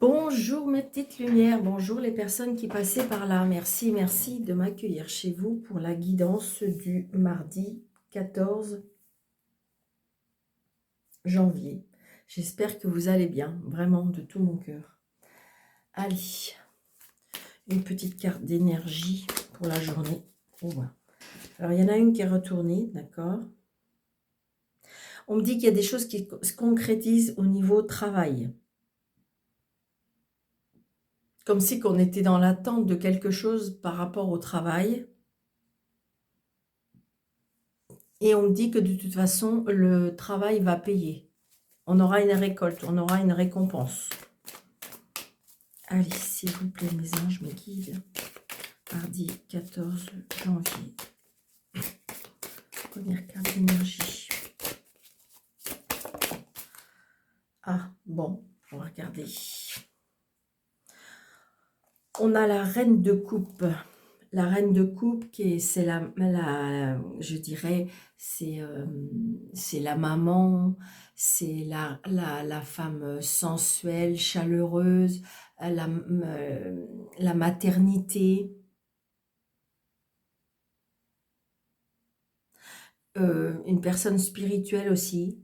Bonjour mes petites lumières, bonjour les personnes qui passaient par là. Merci, merci de m'accueillir chez vous pour la guidance du mardi 14 janvier. J'espère que vous allez bien, vraiment de tout mon cœur. Allez, une petite carte d'énergie pour la journée. Voilà. Alors il y en a une qui est retournée, d'accord. On me dit qu'il y a des choses qui se concrétisent au niveau travail. Comme si qu'on était dans l'attente de quelque chose par rapport au travail. Et on me dit que de toute façon, le travail va payer. On aura une récolte, on aura une récompense. Allez, s'il vous plaît, mes anges, mes guides. Mardi 14 janvier. Première carte d'énergie. Ah, bon, on va regarder. On a la reine de coupe. La reine de coupe, c'est je dirais, c'est la maman, c'est la femme sensuelle, chaleureuse, la maternité. Une personne spirituelle aussi.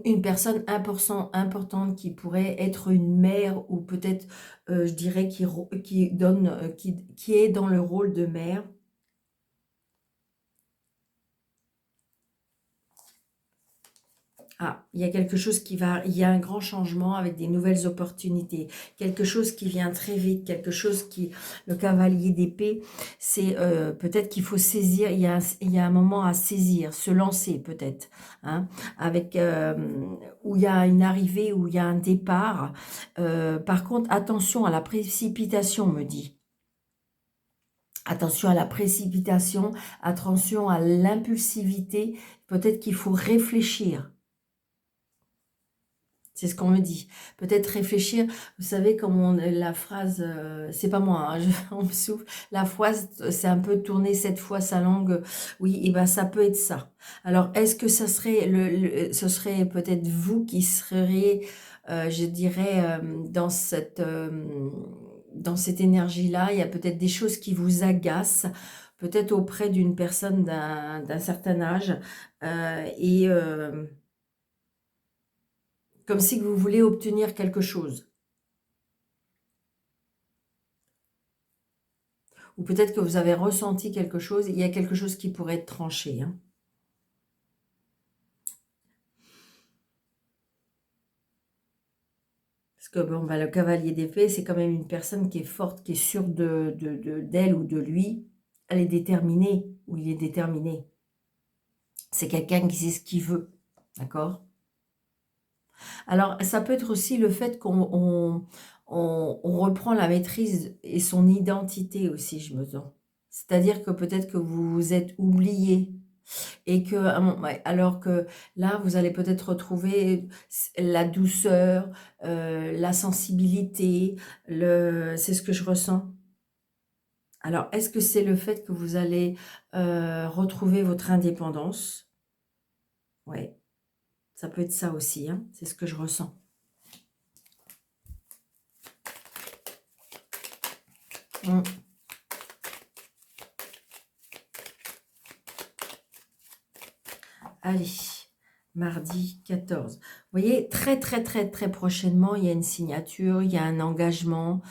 Une personne importante qui pourrait être une mère ou peut-être, je dirais, qui est dans le rôle de mère. Ah, il y a quelque chose il y a un grand changement avec des nouvelles opportunités, quelque chose qui vient très vite, le cavalier d'épée, c'est peut-être qu'il faut saisir, il y a un moment à saisir, se lancer peut-être, hein, où il y a une arrivée, où il y a un départ. Par contre, attention à la précipitation, me dit. Attention à la précipitation, attention à l'impulsivité, peut-être qu'il faut réfléchir. C'est ce qu'on me dit. Peut-être réfléchir, vous savez, la phrase, c'est pas moi, hein, on me souffle, la phrase, c'est un peu tourner cette fois sa langue, oui, et ben ça peut être ça. Alors, est-ce que ça serait, ce serait peut-être vous qui seriez, je dirais, dans cette énergie-là, il y a peut-être des choses qui vous agacent, peut-être auprès d'une personne d'un certain âge, et... comme si vous voulez obtenir quelque chose. Ou peut-être que vous avez ressenti quelque chose, il y a quelque chose qui pourrait être tranché. Hein. Parce que bon, le cavalier d'épée, c'est quand même une personne qui est forte, qui est sûre d'elle ou de lui. Elle est déterminée, ou il est déterminé. C'est quelqu'un qui sait ce qu'il veut. D'accord? Alors, ça peut être aussi le fait qu'on reprend la maîtrise et son identité aussi, je me sens. C'est-à-dire que peut-être que vous vous êtes oublié et que, alors que là, vous allez peut-être retrouver la douceur, la sensibilité, c'est ce que je ressens. Alors, est-ce que c'est le fait que vous allez retrouver votre indépendance? Oui, ça peut être ça aussi, hein, c'est ce que je ressens. Allez, mardi 14. Vous voyez, très, très, très, très prochainement, il y a une signature, il y a un engagement.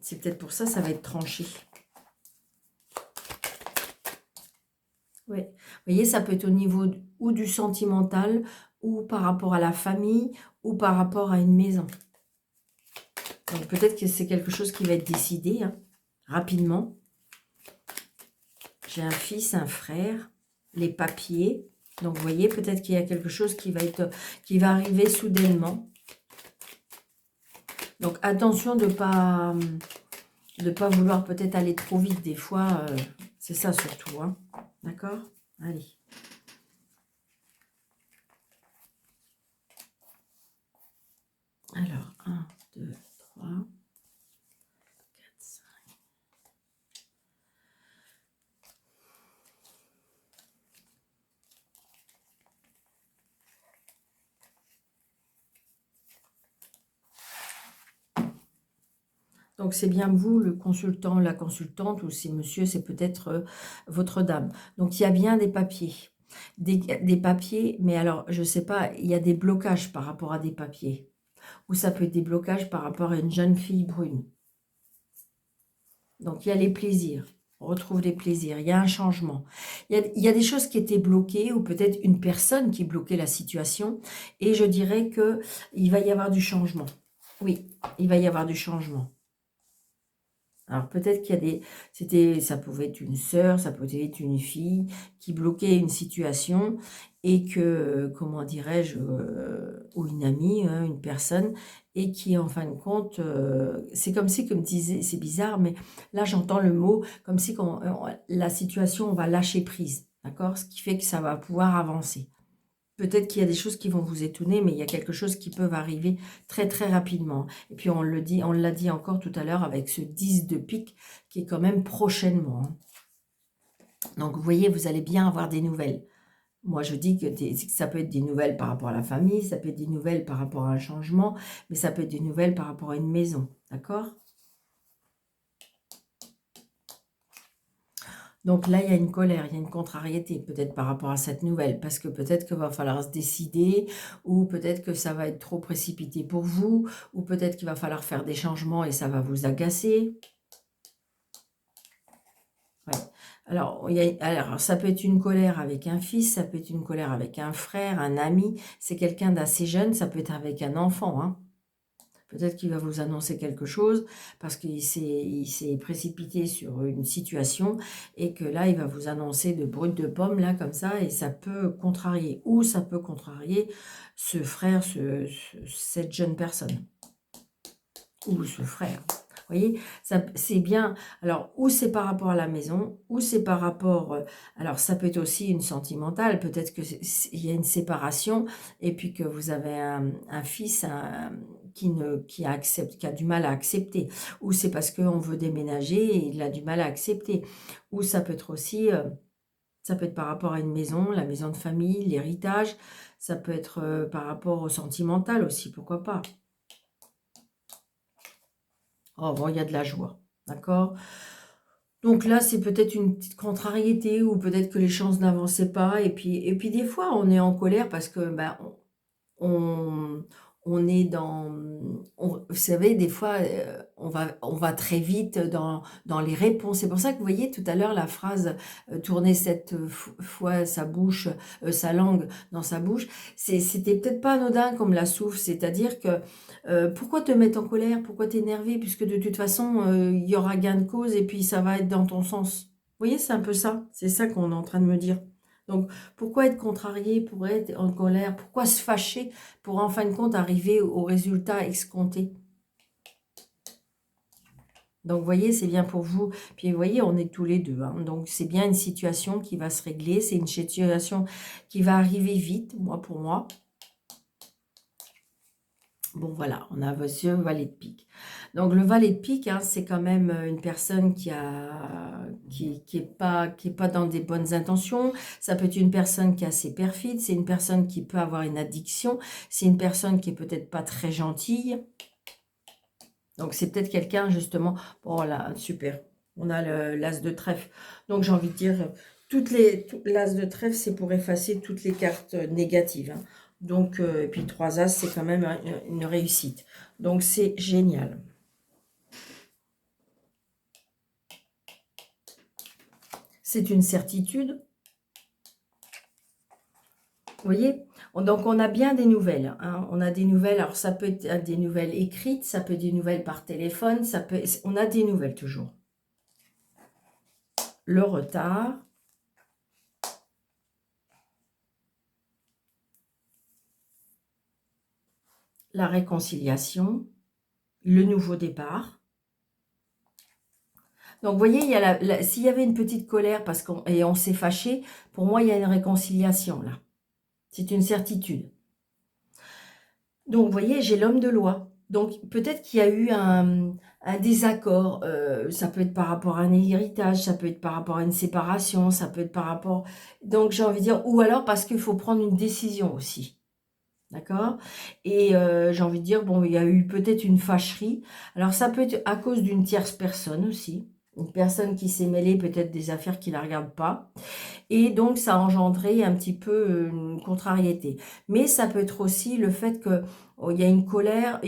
C'est peut-être pour ça, ça va être tranché. Oui. Vous voyez, ça peut être au niveau ou du sentimental, ou par rapport à la famille, ou par rapport à une maison. Donc peut-être que c'est quelque chose qui va être décidé hein, rapidement. J'ai un fils, un frère, les papiers. Donc vous voyez, peut-être qu'il y a quelque chose qui va arriver soudainement. Donc attention de pas vouloir peut-être aller trop vite. Des fois, c'est ça surtout. Hein. D'accord? Allez. Alors, 1, 2, 3, 4, 5. Donc, c'est bien vous, le consultant, la consultante, ou c'est monsieur, c'est peut-être votre dame. Donc, il y a bien des papiers. Des papiers, mais alors, je ne sais pas, il y a des blocages par rapport à des papiers. Ou ça peut être des blocages par rapport à une jeune fille brune. Donc, il y a les plaisirs. On retrouve les plaisirs. Il y a un changement. Il y a des choses qui étaient bloquées, ou peut-être une personne qui bloquait la situation. Et je dirais qu'il va y avoir du changement. Oui, il va y avoir du changement. Alors peut-être qu'il y a ça pouvait être une sœur, ça pouvait être une fille qui bloquait une situation et que, comment dirais-je, ou une amie, hein, une personne, et qui en fin de compte, c'est comme si, comme disait, c'est bizarre, mais là j'entends le mot, comme si la situation, on va lâcher prise, d'accord? Ce qui fait que ça va pouvoir avancer. Peut-être qu'il y a des choses qui vont vous étonner, mais il y a quelque chose qui peut arriver très très rapidement. Et puis on l'a dit encore tout à l'heure avec ce 10 de pique qui est quand même prochainement, hein. Donc vous voyez, vous allez bien avoir des nouvelles. Moi je dis que ça peut être des nouvelles par rapport à la famille, ça peut être des nouvelles par rapport à un changement, mais ça peut être des nouvelles par rapport à une maison, d'accord? Donc là, il y a une colère, il y a une contrariété, peut-être par rapport à cette nouvelle, parce que peut-être qu'il va falloir se décider, ou peut-être que ça va être trop précipité pour vous, ou peut-être qu'il va falloir faire des changements et ça va vous agacer. Ouais. Alors, alors, ça peut être une colère avec un fils, ça peut être une colère avec un frère, un ami, c'est quelqu'un d'assez jeune, ça peut être avec un enfant, hein. Peut-être qu'il va vous annoncer quelque chose parce qu'il s'est précipité sur une situation et que là, il va vous annoncer de brut de pomme, là, comme ça, et ça peut contrarier. Ou ça peut contrarier ce frère, cette jeune personne. Ou ce frère. Vous voyez, c'est bien. Alors, ou c'est par rapport à la maison, ou c'est par rapport... alors, ça peut être aussi une sentimentale. Peut-être qu'il y a une séparation et puis que vous avez un fils qui a du mal à accepter. Ou c'est parce qu'on veut déménager et il a du mal à accepter. Ou ça peut être aussi... ça peut être par rapport à une maison, la maison de famille, l'héritage. Ça peut être par rapport au sentimental aussi, pourquoi pas. Oh, bon, il y a de la joie, d'accord? Donc là, c'est peut-être une petite contrariété ou peut-être que les chances n'avançaient pas. Et puis des fois, on est en colère parce que ben, on, on est dans... vous savez, des fois, on va très vite dans les réponses. C'est pour ça que vous voyez tout à l'heure la phrase tourner cette fois sa bouche, sa langue dans sa bouche. C'était peut-être pas anodin comme la souffle. C'est-à-dire que pourquoi te mettre en colère? Pourquoi t'énerver? Puisque de toute façon, il y aura gain de cause et puis ça va être dans ton sens. Vous voyez, c'est un peu ça. C'est ça qu'on est en train de me dire. Donc, pourquoi être contrarié, pourquoi être en colère, pourquoi se fâcher pour en fin de compte arriver au résultat escompté? Donc, vous voyez, c'est bien pour vous. Puis, vous voyez, on est tous les deux, hein. Donc, c'est bien une situation qui va se régler. C'est une situation qui va arriver vite, moi pour moi. Bon, voilà, on a monsieur valet de pique. Donc, le valet de pique, hein, c'est quand même une personne qui est pas dans des bonnes intentions. Ça peut être une personne qui est assez perfide. C'est une personne qui peut avoir une addiction. C'est une personne qui est peut-être pas très gentille. Donc, c'est peut-être quelqu'un, justement... Bon, voilà, super. On a l'as de trèfle. Donc, j'ai envie de dire, l'as de trèfle, c'est pour effacer toutes les cartes négatives, hein. Donc, et puis 3 as, c'est quand même une réussite. Donc, c'est génial. C'est une certitude. Vous voyez? Donc, on a bien des nouvelles, hein. On a des nouvelles. Alors, ça peut être des nouvelles écrites, ça peut être des nouvelles par téléphone. On a des nouvelles toujours. Le retard. La réconciliation. Le nouveau départ. Donc, vous voyez, s'il y avait une petite colère et on s'est fâché, pour moi, il y a une réconciliation, là. C'est une certitude. Donc, vous voyez, j'ai l'homme de loi. Donc, peut-être qu'il y a eu un désaccord. Ça peut être par rapport à un héritage, ça peut être par rapport à une séparation, ça peut être par rapport... Donc, j'ai envie de dire, ou alors parce qu'il faut prendre une décision aussi. D'accord? Et j'ai envie de dire, bon, il y a eu peut-être une fâcherie. Alors, ça peut être à cause d'une tierce personne aussi. Une personne qui s'est mêlée peut-être des affaires qui ne la regardent pas. Et donc, ça a engendré un petit peu une contrariété. Mais ça peut être aussi le fait que oh, il y a une colère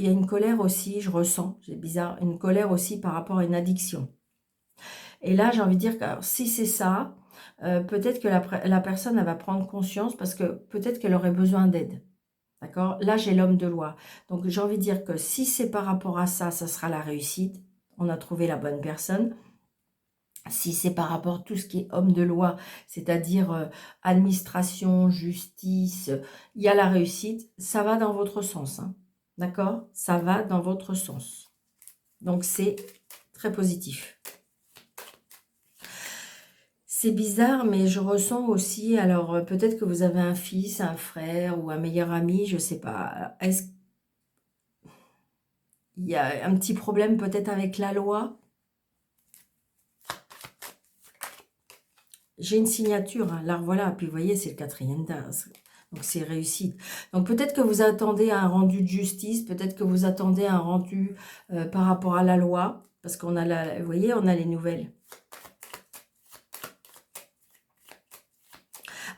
aussi, je ressens, c'est bizarre, une colère aussi par rapport à une addiction. Et là, j'ai envie de dire que alors, si c'est ça, peut-être que la personne, elle va prendre conscience parce que peut-être qu'elle aurait besoin d'aide. D'accord? Là, j'ai l'homme de loi. Donc, j'ai envie de dire que si c'est par rapport à ça, ça sera la réussite. On a trouvé la bonne personne. Si c'est par rapport à tout ce qui est homme de loi, c'est-à-dire administration, justice, il y a la réussite, ça va dans votre sens. Hein. D'accord? Ça va dans votre sens. Donc, c'est très positif. C'est bizarre, mais je ressens aussi, alors peut-être que vous avez un fils, un frère ou un meilleur ami, je ne sais pas. Est-ce qu'il y a un petit problème peut-être avec la loi? J'ai une signature, hein, là voilà, puis vous voyez, c'est le 4e d'as, donc c'est réussite. Donc peut-être que vous attendez un rendu de justice, peut-être que vous attendez un rendu par rapport à la loi, parce qu'on a vous voyez, on a les nouvelles.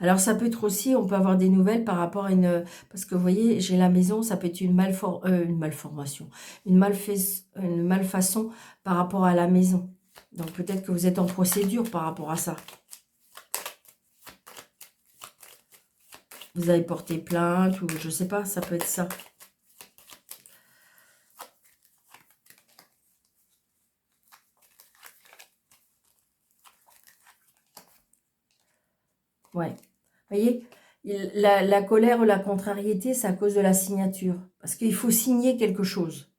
Alors, ça peut être aussi, on peut avoir des nouvelles par rapport à une... Parce que, vous voyez, j'ai la maison, ça peut être une malformation, une malfaçon par rapport à la maison. Donc, peut-être que vous êtes en procédure par rapport à ça. Vous avez porté plainte ou je sais pas, ça peut être ça. Ouais. Vous voyez, la colère ou la contrariété, c'est à cause de la signature. Parce qu'il faut signer quelque chose.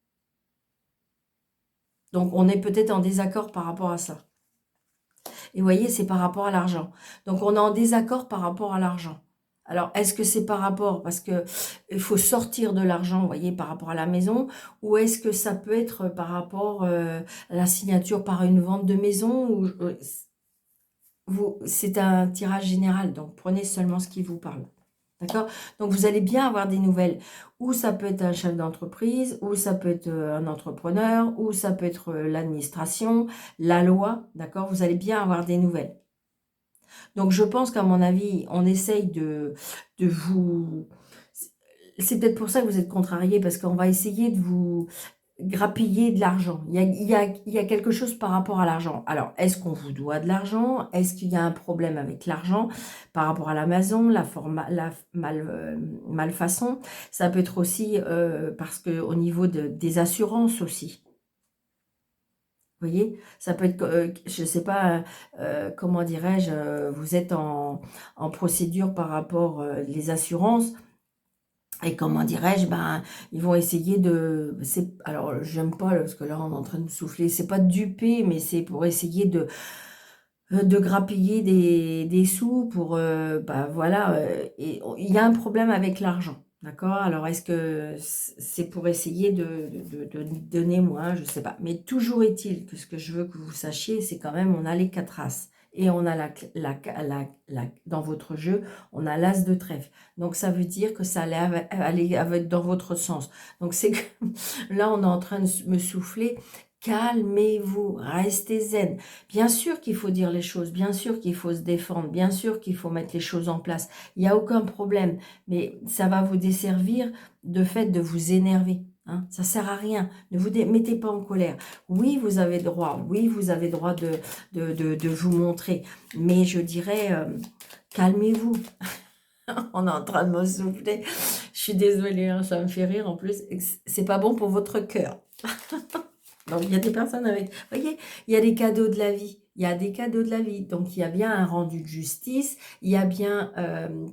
Donc, on est peut-être en désaccord par rapport à ça. Et vous voyez, c'est par rapport à l'argent. Donc, on est en désaccord par rapport à l'argent. Alors, est-ce que c'est par rapport, parce que il faut sortir de l'argent, vous voyez, par rapport à la maison, ou est-ce que ça peut être par rapport à la signature par une vente de maison, ou c'est un tirage général, donc prenez seulement ce qui vous parle. D'accord? Donc, vous allez bien avoir des nouvelles. Ou ça peut être un chef d'entreprise, ou ça peut être un entrepreneur, ou ça peut être l'administration, la loi. D'accord? Vous allez bien avoir des nouvelles. Donc, je pense qu'à mon avis, on essaye de vous... C'est peut-être pour ça que vous êtes contrarié, parce qu'on va essayer de vous grappiller de l'argent. Il y a quelque chose par rapport à l'argent. Alors, est-ce qu'on vous doit de l'argent? Est-ce qu'il y a un problème avec l'argent par rapport à la maison, malfaçon? Ça peut être aussi parce que au niveau des assurances aussi. Vous voyez, ça peut être, je ne sais pas, comment dirais-je, vous êtes en procédure par rapport les assurances. Et comment dirais-je, ben, ils vont essayer de... Alors, j'aime pas, parce que là, on est en train de me souffler. C'est pas de duper, mais c'est pour essayer de grappiller des sous pour... ben, voilà, et il y a un problème avec l'argent. D'accord? Alors, est-ce que c'est pour essayer de donner moins? Je sais pas. Mais toujours est-il que ce que je veux que vous sachiez, c'est quand même, on a les 4 as. Et on a dans votre jeu, on a l'as de trèfle. Donc, ça veut dire que ça allait aller dans votre sens. Donc, c'est que là, on est en train de me souffler. Calmez-vous, restez zen. Bien sûr qu'il faut dire les choses, bien sûr qu'il faut se défendre, bien sûr qu'il faut mettre les choses en place. Il n'y a aucun problème, mais ça va vous desservir de fait de vous énerver. Hein, ça sert à rien. Ne vous mettez pas en colère. Oui, vous avez droit. Oui, vous avez droit de vous montrer. Mais je dirais, calmez-vous. On est en train de me souffler. Je suis désolée, hein, ça me fait rire. En plus, c'est pas bon pour votre cœur. Donc, il y a des personnes avec... Vous voyez, il y a des cadeaux de la vie. Il y a des cadeaux de la vie. Donc, il y a bien un rendu de justice. Il y a bien,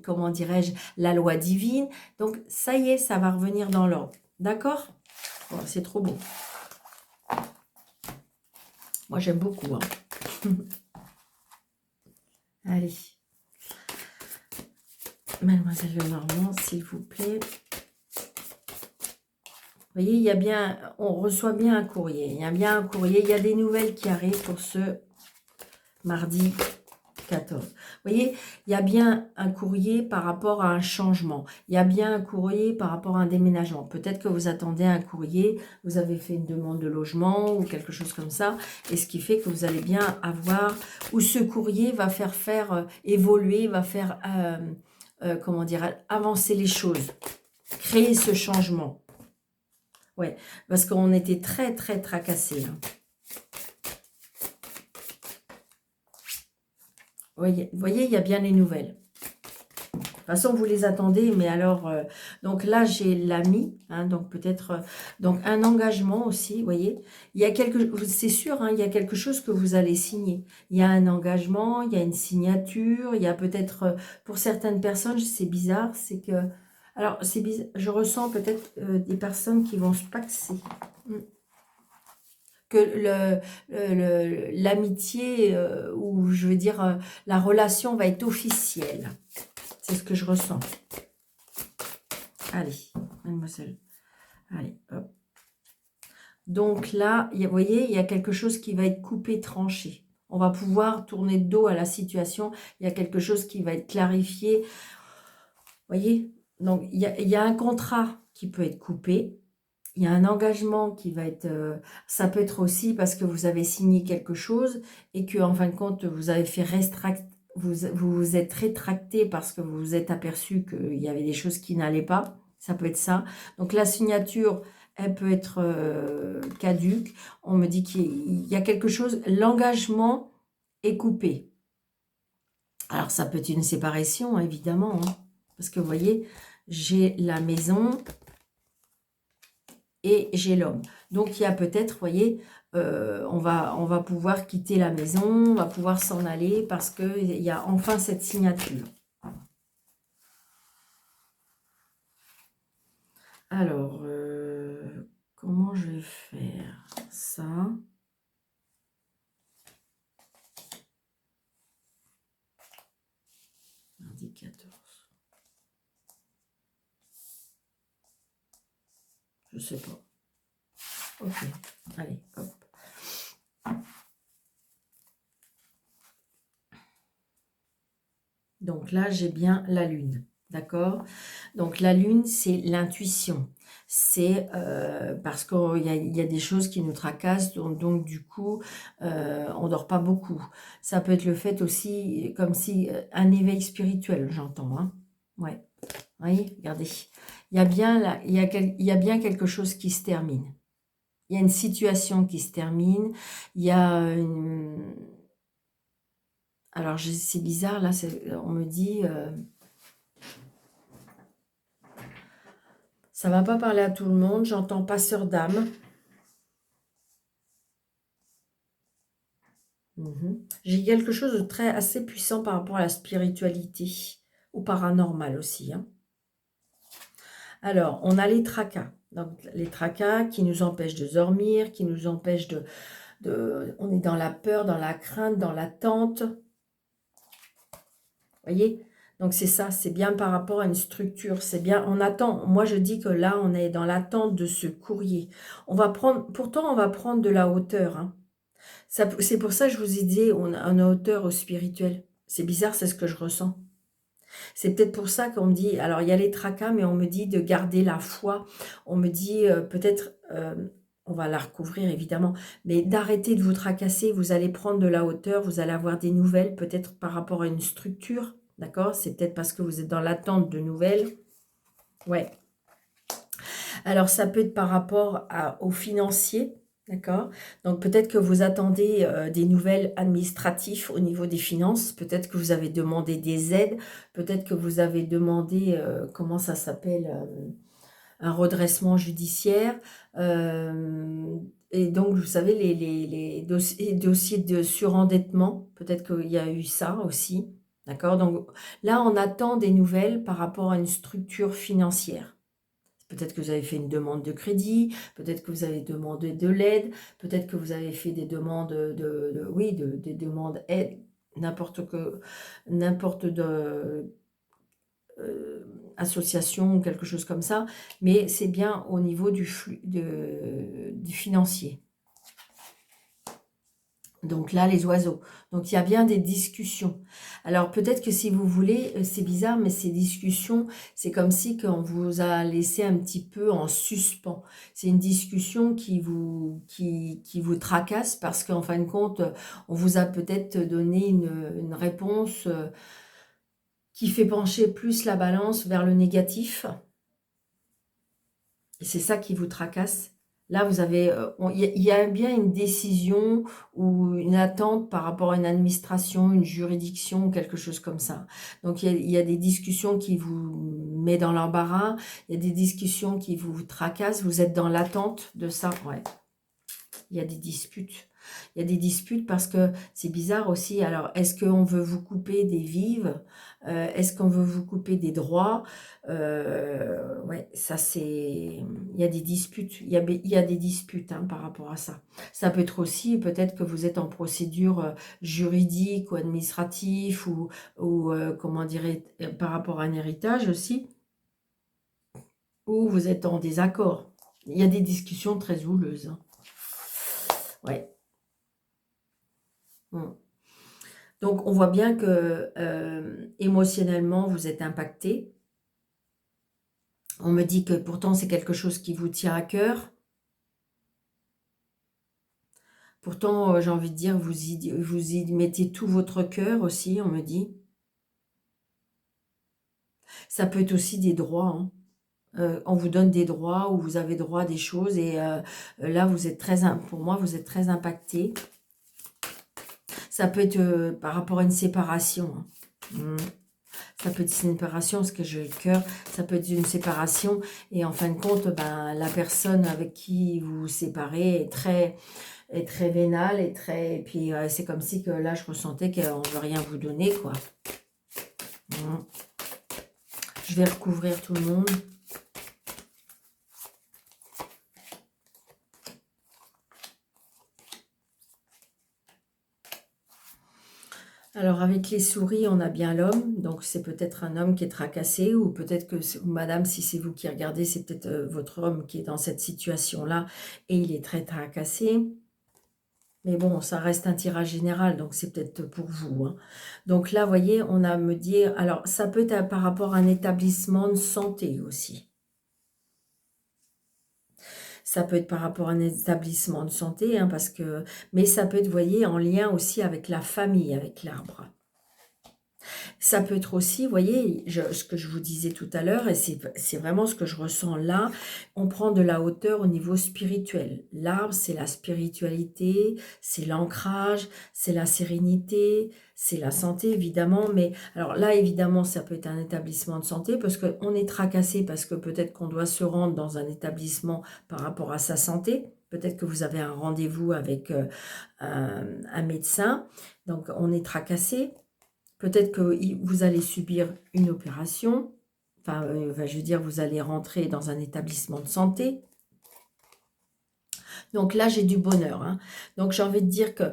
comment dirais-je, la loi divine. Donc, ça y est, ça va revenir dans l'ordre. D'accord? Bon, c'est trop beau. Moi, j'aime beaucoup. Hein. Allez. Mademoiselle Lenormand, s'il vous plaît. Vous voyez, il y a bien, on reçoit bien un courrier. Il y a bien un courrier. Il y a des nouvelles qui arrivent pour ce mardi 14. Vous voyez, il y a bien un courrier par rapport à un changement. Il y a bien un courrier par rapport à un déménagement. Peut-être que vous attendez un courrier, vous avez fait une demande de logement ou quelque chose comme ça. Et ce qui fait que vous allez bien avoir, ou ce courrier va faire évoluer, va faire, comment dire, avancer les choses. Créer ce changement. Ouais, parce qu'on était très, très tracassés. Hein. Vous voyez, il y a bien les nouvelles. De toute façon, vous les attendez, mais alors, donc là, j'ai l'ami, hein, donc peut-être, donc un engagement aussi, vous voyez. Il y a c'est sûr, hein, il y a quelque chose que vous allez signer. Il y a un engagement, il y a une signature, il y a peut-être, pour certaines personnes, c'est bizarre, c'est que, alors, c'est bizarre, je ressens peut-être des personnes qui vont se paxer. Que l'amitié, ou je veux dire, la relation va être officielle. C'est ce que je ressens. Allez, mademoiselle. Allez, hop. Donc là, vous voyez, il y a quelque chose qui va être coupé, tranché. On va pouvoir tourner de dos à la situation. Il y a quelque chose qui va être clarifié. Vous voyez? Donc, il y a un contrat qui peut être coupé. Il y a un engagement qui va être... ça peut être aussi parce que vous avez signé quelque chose et que en fin de compte, vous avez fait vous vous êtes rétracté parce que vous vous êtes aperçu qu'il y avait des choses qui n'allaient pas. Ça peut être ça. Donc la signature, elle peut être caduque. On me dit qu'il y a quelque chose... L'engagement est coupé. Alors ça peut être une séparation, évidemment. Hein, parce que vous voyez, j'ai la maison... et j'ai l'homme. Donc, il y a peut-être, vous voyez, on va pouvoir quitter la maison, on va pouvoir s'en aller parce qu'il y a enfin cette signature. Alors, comment je vais faire ça? Mardi 14. Je sais pas. Ok, allez, hop. Donc là, j'ai bien la lune, d'accord? Donc la lune, c'est l'intuition. C'est parce qu'il y a des choses qui nous tracassent, donc du coup, on ne dort pas beaucoup. Ça peut être le fait aussi, comme si, un éveil spirituel, j'entends. Hein? Ouais, oui, regardez. Il y a bien, là, il y a bien quelque chose qui se termine. Il y a une situation qui se termine. Il y a une... Alors, c'est bizarre, là, on me dit... ça ne va pas parler à tout le monde. J'entends passeur d'âme. J'ai quelque chose de très assez puissant par rapport à la spiritualité. Ou paranormal aussi. Hein. Alors, on a les tracas. Donc, les tracas qui nous empêchent de dormir, qui nous empêchent on est dans la peur, dans la crainte, dans l'attente. Vous voyez? Donc, c'est ça, c'est bien par rapport à une structure. C'est bien, on attend. Moi, je dis que là, on est dans l'attente de ce courrier. Pourtant, on va prendre de la hauteur. Hein. C'est pour ça que je vous ai dit, on a une hauteur au spirituel. C'est bizarre, c'est ce que je ressens. C'est peut-être pour ça qu'on me dit, alors il y a les tracas, mais on me dit de garder la foi. On me dit peut-être, on va la recouvrir évidemment, mais d'arrêter de vous tracasser, vous allez prendre de la hauteur, vous allez avoir des nouvelles, peut-être par rapport à une structure, d'accord? C'est peut-être parce que vous êtes dans l'attente de nouvelles. Ouais. Alors ça peut être par rapport aux financiers. D'accord. Donc peut-être que vous attendez des nouvelles administratives au niveau des finances. Peut-être que vous avez demandé des aides. Peut-être que vous avez demandé, comment ça s'appelle, un redressement judiciaire. Et donc, vous savez, les dossiers de surendettement, peut-être qu'il y a eu ça aussi. D'accord. Donc là, on attend des nouvelles par rapport à une structure financière. Peut-être que vous avez fait une demande de crédit, peut-être que vous avez demandé de l'aide, peut-être que vous avez fait des demandes des demandes aide, n'importe de association ou quelque chose comme ça, mais c'est bien au niveau du flux du financier. Donc là, les oiseaux. Donc, il y a bien des discussions. Alors, peut-être que si vous voulez, c'est bizarre, mais ces discussions, c'est comme si qu'on vous a laissé un petit peu en suspens. C'est une discussion qui vous tracasse parce qu'en fin de compte, on vous a peut-être donné une réponse qui fait pencher plus la balance vers le négatif. Et c'est ça qui vous tracasse. Là, vous avez, il y a bien une décision ou une attente par rapport à une administration, une juridiction ou quelque chose comme ça. Donc, il y a des discussions qui vous mettent dans l'embarras, il y a des discussions qui vous tracassent, vous êtes dans l'attente de ça. Ouais, il y a des disputes. Il y a des disputes parce que c'est bizarre aussi. Alors, est-ce qu'on veut vous couper des vives? Est-ce qu'on veut vous couper des droits? Ouais, ça c'est... Il y a des disputes. Il y a des disputes hein, par rapport à ça. Ça peut être aussi, peut-être que vous êtes en procédure juridique ou administrative ou comment dirais par rapport à un héritage aussi, ou vous êtes en désaccord. Il y a des discussions très houleuses. Hein. Ouais. Donc, on voit bien que émotionnellement, vous êtes impacté. On me dit que pourtant, c'est quelque chose qui vous tient à cœur. Pourtant, j'ai envie de dire, vous y mettez tout votre cœur aussi, on me dit. Ça peut être aussi des droits. Hein. On vous donne des droits ou vous avez droit à des choses. Et là, vous êtes pour moi, vous êtes très impacté. Ça peut être par rapport à une séparation. Hein. Ça peut être une séparation, parce que j'ai le cœur, ça peut être une séparation, et en fin de compte, ben, la personne avec qui vous vous séparez est très vénale, et puis c'est comme si que là, je ressentais qu'on ne veut rien vous donner, quoi. Je vais recouvrir tout le monde. Alors, avec les souris, on a bien l'homme. Donc, c'est peut-être un homme qui est tracassé ou peut-être que, madame, si c'est vous qui regardez, c'est peut-être votre homme qui est dans cette situation-là et il est très tracassé. Mais bon, ça reste un tirage général, donc c'est peut-être pour vous. Hein. Donc là, vous voyez, on a à me dire... Alors, ça peut être par rapport à un établissement de santé aussi. Ça peut être par rapport à un établissement de santé, hein, mais ça peut être, vous voyez, en lien aussi avec la famille, avec l'arbre. Ça peut être aussi, vous voyez, ce que je vous disais tout à l'heure, et c'est vraiment ce que je ressens là, on prend de la hauteur au niveau spirituel. L'arbre, c'est la spiritualité, c'est l'ancrage, c'est la sérénité, c'est la santé, évidemment. Mais alors là, évidemment, ça peut être un établissement de santé, parce qu'on est tracassé, parce que peut-être qu'on doit se rendre dans un établissement par rapport à sa santé. Peut-être que vous avez un rendez-vous avec un médecin, donc on est tracassé. Peut-être que vous allez subir une opération, enfin, je veux dire, vous allez rentrer dans un établissement de santé. Donc là, j'ai du bonheur. Hein. Donc j'ai envie de dire que,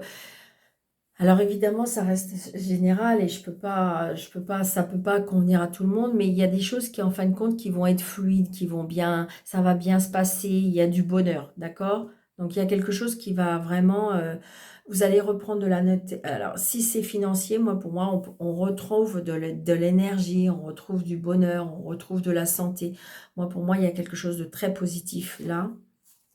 alors évidemment, ça reste général et ça peut pas convenir à tout le monde, mais il y a des choses qui, en fin de compte, qui vont être fluides, qui vont bien, ça va bien se passer, il y a du bonheur, d'accord? Donc il y a quelque chose qui va vraiment... vous allez reprendre de la note. Alors, si c'est financier, pour moi, on retrouve de l'énergie, on retrouve du bonheur, on retrouve de la santé. Pour moi, il y a quelque chose de très positif là.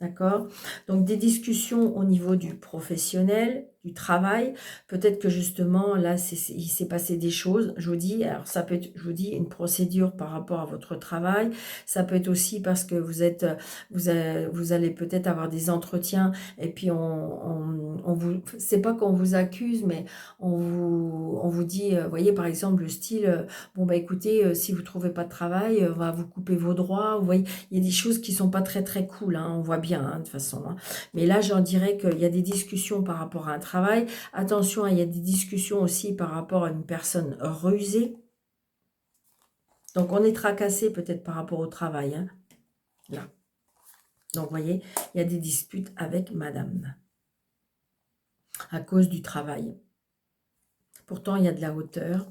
D'accord? Donc, des discussions au niveau du professionnel, du travail. Peut-être que justement, là, il s'est passé des choses. Je vous dis, alors ça peut être, je vous dis, une procédure par rapport à votre travail. Ça peut être aussi parce que vous allez peut-être avoir des entretiens et puis c'est pas qu'on vous accuse, mais on vous dit, voyez, par exemple, le style, bon, bah écoutez, si vous trouvez pas de travail, on va vous couper vos droits. Vous voyez, il y a des choses qui sont pas très, très cool, hein, on voit bien, hein, de toute façon. Hein. Mais là, j'en dirais qu'il y a des discussions par rapport à un travail. Attention, il y a des discussions aussi par rapport à une personne rusée. Donc, on est tracassé peut-être par rapport au travail. Hein, là. Donc, vous voyez, il y a des disputes avec madame à cause du travail. Pourtant, il y a de la hauteur.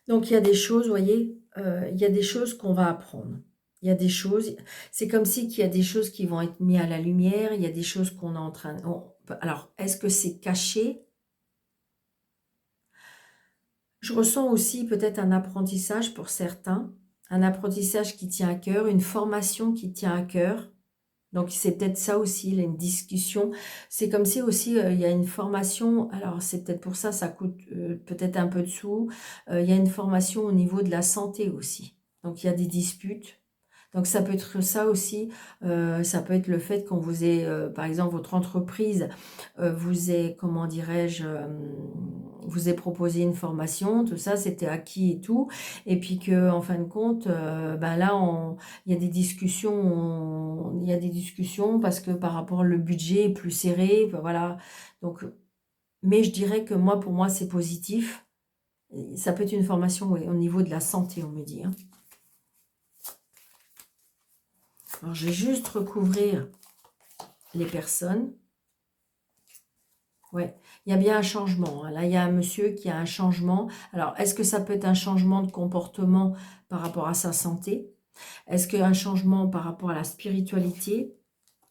Donc, il y a des choses, vous voyez, il y a des choses qu'on va apprendre. Il y a des choses, c'est comme si qu'il y a des choses qui vont être mises à la lumière, il y a des choses qu'on est en train... Alors, est-ce que c'est caché? Je ressens aussi peut-être un apprentissage pour certains, un apprentissage qui tient à cœur, une formation qui tient à cœur. Donc c'est peut-être ça aussi, il y a une discussion. C'est comme si aussi il y a une formation, alors c'est peut-être pour ça, ça coûte peut-être un peu de sous. Il y a une formation au niveau de la santé aussi. Donc il y a des disputes. Donc ça peut être ça aussi, ça peut être le fait qu'on vous ait, par exemple, votre entreprise vous ait, comment dirais-je, vous ait proposé une formation, tout ça, c'était acquis et tout, et puis que en fin de compte, ben là, il y a des discussions, il y a des discussions parce que par rapport le budget est plus serré, ben voilà. Donc, mais je dirais que moi, pour moi, c'est positif. Et ça peut être une formation, oui, au niveau de la santé, on me dit, hein. Alors, je vais juste recouvrir les personnes. Ouais, il y a bien un changement, hein. Là, il y a un monsieur qui a un changement. Alors, est-ce que ça peut être un changement de comportement par rapport à sa santé? Est-ce qu'un changement par rapport à la spiritualité?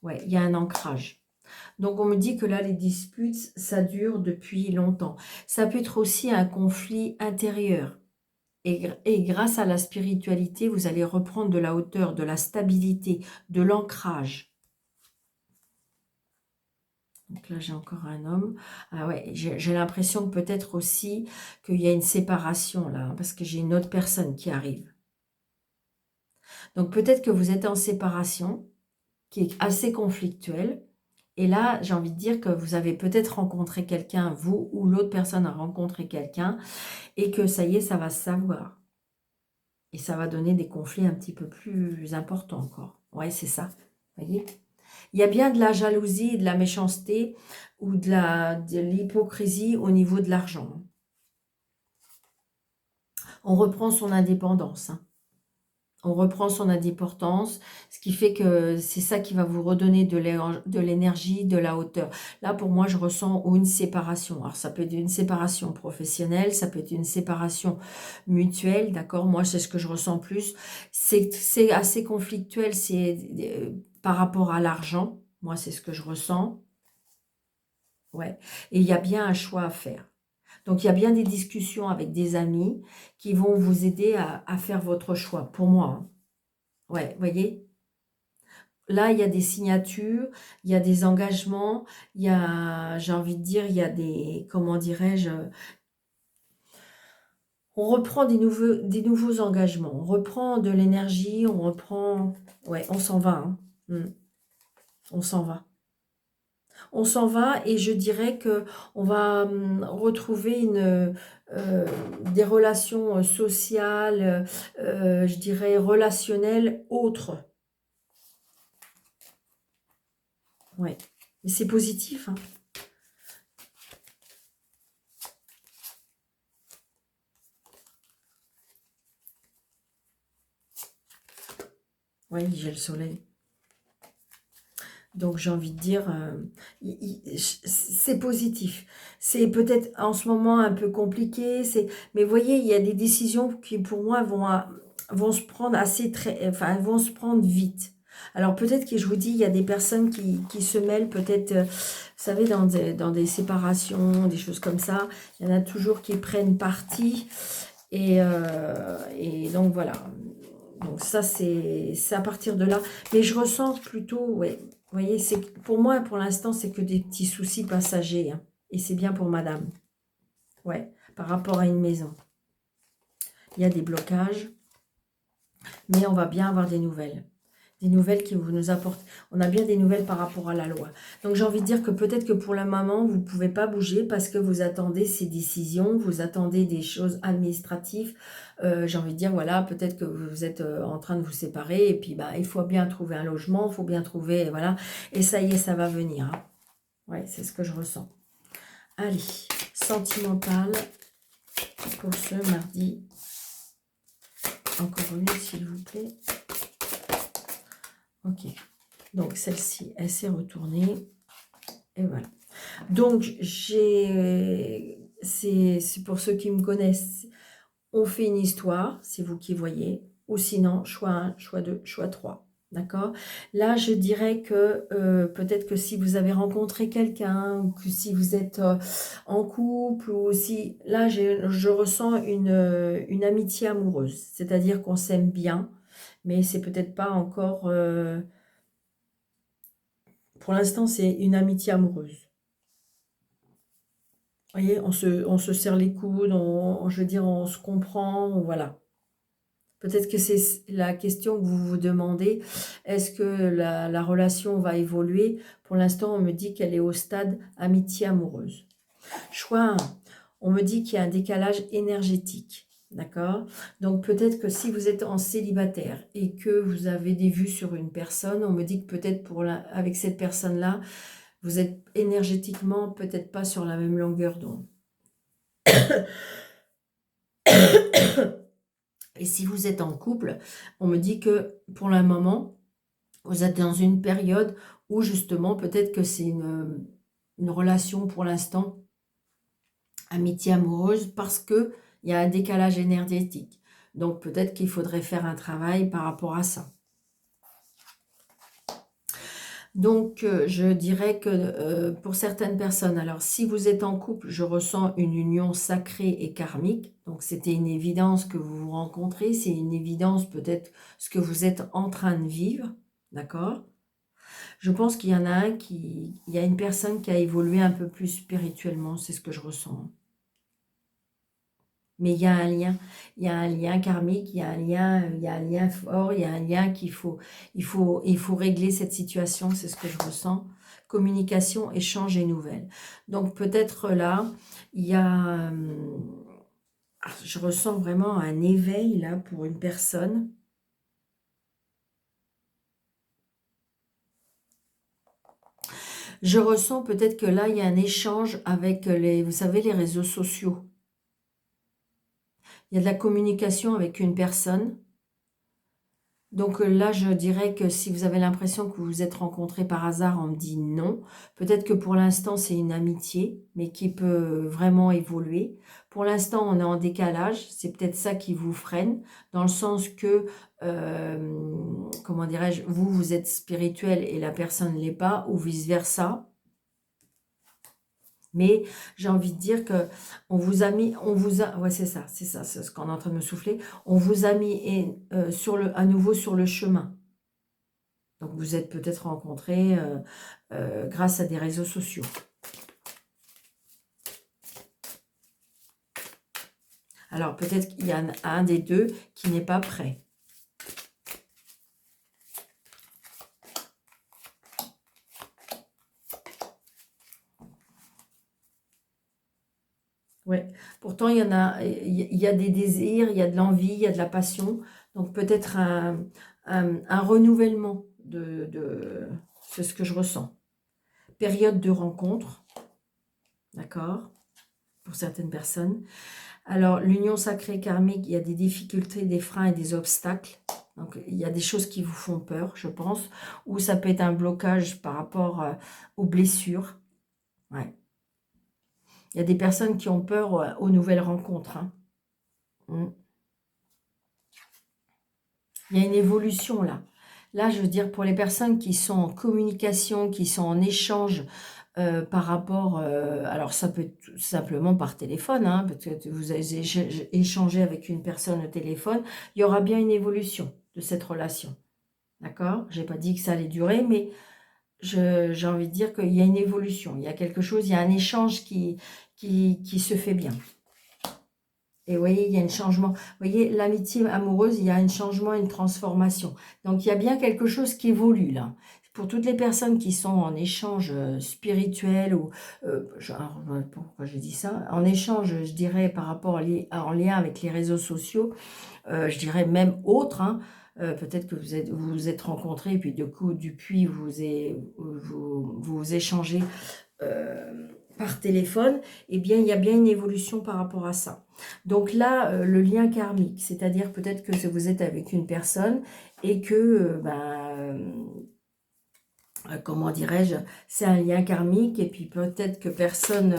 Ouais, il y a un ancrage. Donc, on me dit que là, les disputes, ça dure depuis longtemps. Ça peut être aussi un conflit intérieur. Et grâce à la spiritualité, vous allez reprendre de la hauteur, de la stabilité, de l'ancrage. Donc là, j'ai encore un homme. Ah ouais, j'ai l'impression que peut-être aussi qu'il y a une séparation là, hein, parce que j'ai une autre personne qui arrive. Donc peut-être que vous êtes en séparation, qui est assez conflictuelle. Et là, j'ai envie de dire que vous avez peut-être rencontré quelqu'un, vous ou l'autre personne a rencontré quelqu'un, et que ça y est, ça va se savoir. Et ça va donner des conflits un petit peu plus importants encore. Ouais, c'est ça. Vous voyez? Il y a bien de la jalousie, de la méchanceté ou de l'hypocrisie au niveau de l'argent. On reprend son indépendance, hein. On reprend son indépendance, ce qui fait que c'est ça qui va vous redonner de l'énergie, de la hauteur. Là, pour moi, je ressens une séparation. Alors, ça peut être une séparation professionnelle, ça peut être une séparation mutuelle, d'accord? Moi, c'est ce que je ressens plus. C'est assez conflictuel, c'est par rapport à l'argent. Moi, c'est ce que je ressens. Ouais. Et il y a bien un choix à faire. Donc, il y a bien des discussions avec des amis qui vont vous aider à faire votre choix, pour moi, hein. Ouais, vous voyez? Là, il y a des signatures, il y a des engagements, il y a, j'ai envie de dire, il y a des, comment dirais-je, on reprend des nouveaux engagements, on reprend de l'énergie, on reprend, ouais, on s'en va, hein. On s'en va. On s'en va et je dirais que on va retrouver des relations sociales, je dirais relationnelles autres. Ouais. Mais c'est positif, hein. Oui, j'ai le soleil. Donc j'ai envie de dire, c'est positif. C'est peut-être en ce moment un peu compliqué, mais vous voyez, il y a des décisions qui pour moi vont se prendre enfin, vont se prendre vite. Alors peut-être que je vous dis, il y a des personnes qui se mêlent peut-être, vous savez, dans des séparations, des choses comme ça. Il y en a toujours qui prennent parti. Et donc voilà. Donc ça, c'est à partir de là. Mais je ressens plutôt, ouais, vous voyez, pour moi, pour l'instant, c'est que des petits soucis passagers, hein. Et c'est bien pour madame. Ouais, par rapport à une maison. Il y a des blocages, mais on va bien avoir des nouvelles. Des nouvelles qui vous nous apportent. On a bien des nouvelles par rapport à la loi. Donc j'ai envie de dire que peut-être que pour le moment, vous ne pouvez pas bouger parce que vous attendez ces décisions, vous attendez des choses administratives. J'ai envie de dire, voilà, peut-être que vous êtes en train de vous séparer et puis bah, il faut bien trouver un logement, il faut bien trouver, voilà. Et ça y est, ça va venir, hein. Ouais, c'est ce que je ressens. Allez, sentimental pour ce mardi. Encore une, s'il vous plaît. Ok. Donc, celle-ci, elle s'est retournée. Et voilà. Donc, c'est pour ceux qui me connaissent, on fait une histoire, c'est vous qui voyez. Ou sinon, choix 1, choix 2, choix 3. D'accord? Là, je dirais que peut-être que si vous avez rencontré quelqu'un, ou que si vous êtes en couple, ou si... Là, je ressens une amitié amoureuse. C'est-à-dire qu'on s'aime bien, mais c'est peut-être pas encore... pour l'instant, c'est une amitié amoureuse. Vous voyez, on se serre les coudes, je veux dire, on se comprend, voilà. Peut-être que c'est la question que vous vous demandez. Est-ce que la relation va évoluer? Pour l'instant, on me dit qu'elle est au stade amitié amoureuse. Choix 1. On me dit qu'il y a un décalage énergétique. D'accord? Donc peut-être que si vous êtes en célibataire et que vous avez des vues sur une personne, on me dit que peut-être avec cette personne-là, vous êtes énergétiquement peut-être pas sur la même longueur d'onde. Et si vous êtes en couple, on me dit que pour le moment, vous êtes dans une période où justement, peut-être que c'est une relation pour l'instant, amitié amoureuse, parce qu'il y a un décalage énergétique. Donc peut-être qu'il faudrait faire un travail par rapport à ça. Donc je dirais que pour certaines personnes, alors si vous êtes en couple, je ressens une union sacrée et karmique. Donc c'était une évidence que vous vous rencontrez, c'est une évidence peut-être ce que vous êtes en train de vivre, d'accord? Je pense qu'il y en a il y a une personne qui a évolué un peu plus spirituellement, c'est ce que je ressens. Mais il y a un lien karmique, il y a un lien fort, il y a un lien il faut régler cette situation, c'est ce que je ressens. Communication, échange et nouvelles. Donc peut-être là, il y a, je ressens vraiment un éveil là pour une personne. Je ressens peut-être que là, il y a un échange avec vous savez, les réseaux sociaux. Il y a de la communication avec une personne. Donc là, je dirais que si vous avez l'impression que vous vous êtes rencontrés par hasard, on me dit non. Peut-être que pour l'instant, c'est une amitié, mais qui peut vraiment évoluer. Pour l'instant, on est en décalage. C'est peut-être ça qui vous freine, dans le sens que, comment dirais-je, vous êtes spirituel et la personne ne l'est pas, ou vice-versa. Mais j'ai envie de dire que ouais c'est ça, c'est ce qu'on est en train de me souffler. On vous a mis à nouveau sur le chemin. Donc vous êtes peut-être rencontrés grâce à des réseaux sociaux. Alors peut-être qu'il y a un des deux qui n'est pas prêt. Ouais, pourtant il y a des désirs, il y a de l'envie, il y a de la passion. Donc peut-être un renouvellement c'est ce que je ressens. Période de rencontre, d'accord, pour certaines personnes. Alors l'union sacrée karmique, il y a des difficultés, des freins et des obstacles. Donc il y a des choses qui vous font peur, je pense. Ou ça peut être un blocage par rapport aux blessures. Ouais. Il y a des personnes qui ont peur aux nouvelles rencontres. Hein. Il y a une évolution là. Là, je veux dire, pour les personnes qui sont en communication, qui sont en échange par rapport... alors, ça peut être tout simplement par téléphone, hein, peut-être vous avez échangé avec une personne au téléphone. Il y aura bien une évolution de cette relation. D'accord? Je n'ai pas dit que ça allait durer, mais j'ai envie de dire qu'il y a une évolution. Il y a quelque chose, il y a un échange qui se fait bien. Et vous voyez, il y a un changement. Vous voyez, l'amitié amoureuse, il y a un changement, une transformation. Donc, il y a bien quelque chose qui évolue là. Pour toutes les personnes qui sont en échange spirituel, ou pourquoi j'ai dit ça? En échange, je dirais, par rapport en lien avec les réseaux sociaux, je dirais même autres, hein, peut-être que vous vous êtes rencontrés, et puis depuis vous échangez par téléphone, eh bien, il y a bien une évolution par rapport à ça. Donc là, le lien karmique, c'est-à-dire peut-être que vous êtes avec une personne et que, comment dirais-je, c'est un lien karmique et puis peut-être que personne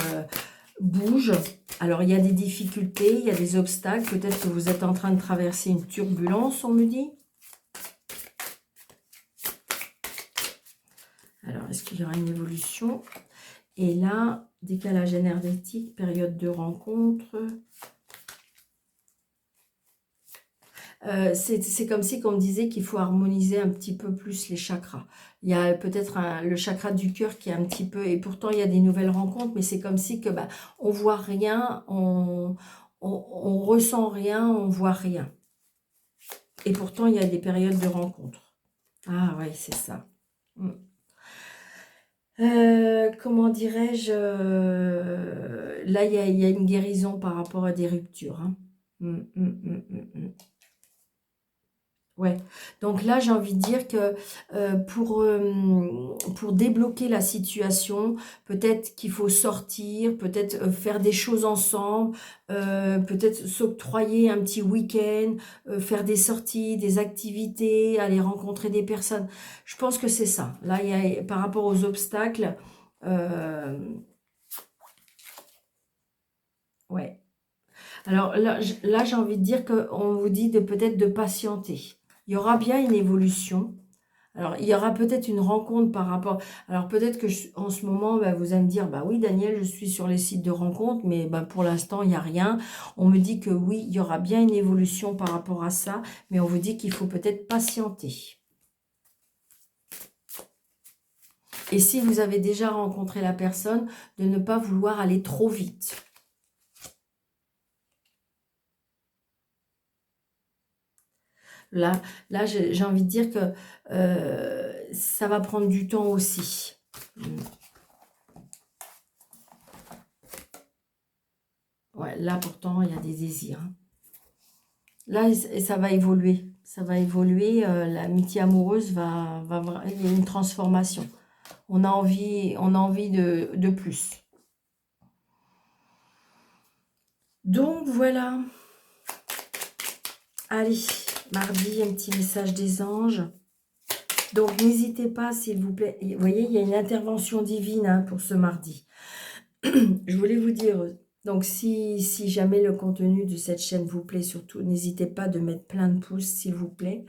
bouge. Alors, il y a des difficultés, il y a des obstacles, peut-être que vous êtes en train de traverser une turbulence, on me dit. Alors, est-ce qu'il y aura une évolution? Et là, décalage énergétique, période de rencontre. C'est comme si on me disait qu'il faut harmoniser un petit peu plus les chakras. Il y a peut-être le chakra du cœur qui est un petit peu... Et pourtant, il y a des nouvelles rencontres, mais c'est comme si que, bah, on voit rien, on ressent rien, on voit rien. Et pourtant, il y a des périodes de rencontres. Ah oui, c'est ça. Comment dirais-je, là, il y a une guérison par rapport à des ruptures. Hein. Ouais, donc là, j'ai envie de dire que pour débloquer la situation, peut-être qu'il faut sortir, peut-être faire des choses ensemble, peut-être s'octroyer un petit week-end, faire des sorties, des activités, aller rencontrer des personnes. Je pense que c'est ça. Là, par rapport aux obstacles, euh, ouais. Alors là j'ai envie de dire qu'on vous dit de peut-être de patienter. Il y aura bien une évolution. Alors, il y aura peut-être une rencontre par rapport... Alors, peut-être que en ce moment, bah, vous allez me dire, bah oui, Daniel, je suis sur les sites de rencontres, mais bah, pour l'instant, il n'y a rien. On me dit que oui, il y aura bien une évolution par rapport à ça, mais on vous dit qu'il faut peut-être patienter. Et si vous avez déjà rencontré la personne, de ne pas vouloir aller trop vite. Là j'ai envie de dire que ça va prendre du temps aussi. Ouais, là, pourtant, il y a des désirs. Là, ça va évoluer. Ça va évoluer. L'amitié amoureuse il y a une transformation. On a envie de plus. Donc, voilà. Allez, mardi, un petit message des anges. Donc, n'hésitez pas, s'il vous plaît. Vous voyez, il y a une intervention divine hein, pour ce mardi. Je voulais vous dire, donc si jamais le contenu de cette chaîne vous plaît, surtout, n'hésitez pas de mettre plein de pouces, s'il vous plaît.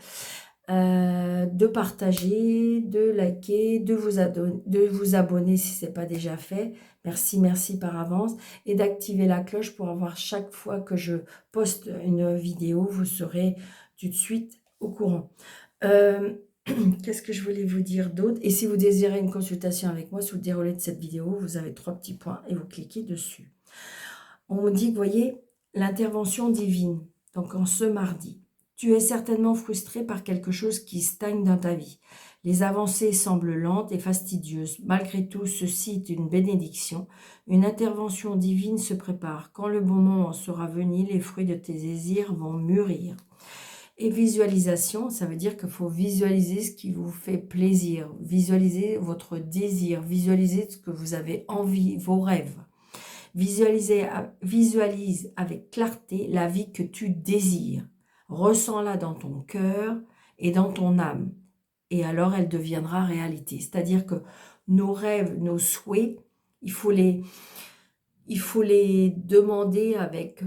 De partager, de liker, de vous abonner si ce n'est pas déjà fait. Merci par avance. Et d'activer la cloche pour avoir chaque fois que je poste une vidéo, vous serez tout de suite au courant. Qu'est-ce que je voulais vous dire d'autre? Et si vous désirez une consultation avec moi, sous le déroulé de cette vidéo, vous avez 3 petits points et vous cliquez dessus. On me dit, vous voyez, l'intervention divine, donc en ce mardi. Tu es certainement frustré par quelque chose qui stagne dans ta vie. Les avancées semblent lentes et fastidieuses. Malgré tout, ceci est une bénédiction. Une intervention divine se prépare. Quand le bon moment sera venu, les fruits de tes désirs vont mûrir. Et visualisation, ça veut dire qu'il faut visualiser ce qui vous fait plaisir. Visualiser votre désir. Visualiser ce que vous avez envie, vos rêves. Visualise avec clarté la vie que tu désires. Ressens-la dans ton cœur et dans ton âme. Et alors, elle deviendra réalité. C'est-à-dire que nos rêves, nos souhaits, il faut les demander avec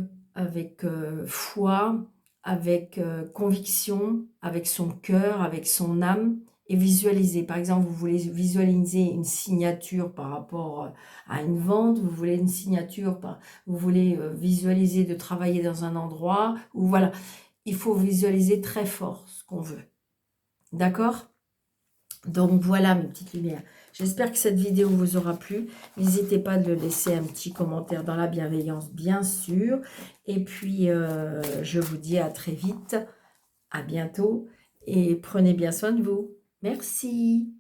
foi, avec conviction, avec son cœur, avec son âme, et visualiser. Par exemple, vous voulez visualiser une signature par rapport à une vente, vous voulez une signature, vous voulez visualiser de travailler dans un endroit, ou voilà. Il faut visualiser très fort ce qu'on veut. D'accord ? Donc voilà mes petites lumières. J'espère que cette vidéo vous aura plu. N'hésitez pas de laisser un petit commentaire dans la bienveillance, bien sûr. Et puis, je vous dis à très vite. À bientôt. Et prenez bien soin de vous. Merci.